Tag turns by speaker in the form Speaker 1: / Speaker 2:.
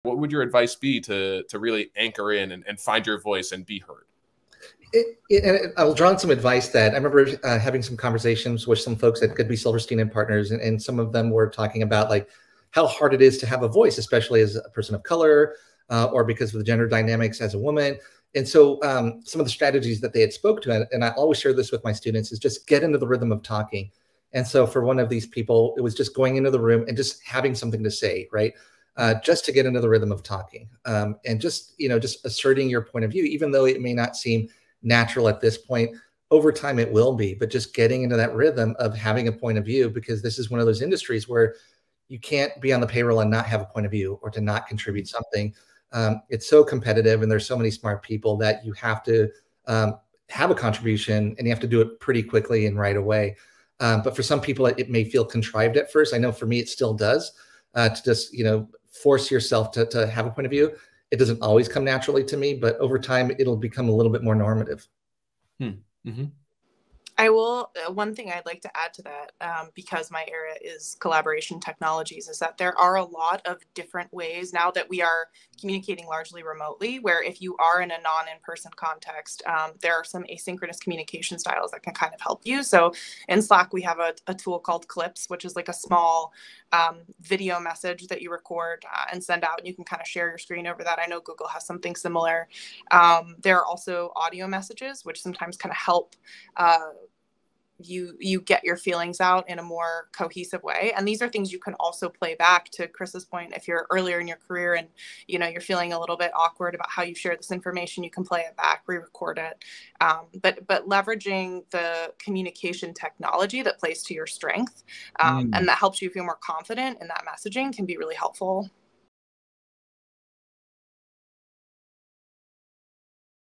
Speaker 1: What would your advice be to really anchor in and find your voice and be heard?
Speaker 2: I'll draw on some advice that I remember having some conversations with some folks at Could Be Silverstein and Partners, and some of them were talking about like how hard it is to have a voice, especially as a person of color, or because of the gender dynamics as a woman. And so some of the strategies that they had spoke to, and I always share this with my students, is just get into the rhythm of talking. And so for one of these people, it was just going into the room and just having something to say, right? Just to get into the rhythm of talking, and just, just asserting your point of view, even though it may not seem natural at this point. Over time it will be, but just getting into that rhythm of having a point of view, because this is one of those industries where you can't be on the payroll and not have a point of view or to not contribute something. It's so competitive and there's so many smart people that you have to have a contribution, and you have to do it pretty quickly and right away. But for some people it may feel contrived at first. I know for me it still does, to just force yourself to have a point of view. It doesn't always come naturally to me, but over time it'll become a little bit more normative.
Speaker 1: Mm-hmm.
Speaker 3: I will, one thing I'd like to add to that, because my area is collaboration technologies, is that there are a lot of different ways now that we are communicating largely remotely, where if you are in a non-in-person context, there are some asynchronous communication styles that can kind of help you. So in Slack, we have a tool called Clips, which is like a small video message that you record and send out, and you can kind of share your screen over that. I know Google has something similar. There are also audio messages, which sometimes kind of help you get your feelings out in a more cohesive way. And these are things you can also play back, to Chris's point. If you're earlier in your career and you're feeling a little bit awkward about how you share this information, you can play it back, re-record it. But leveraging the communication technology that plays to your strength, and that helps you feel more confident in that messaging, can be really helpful.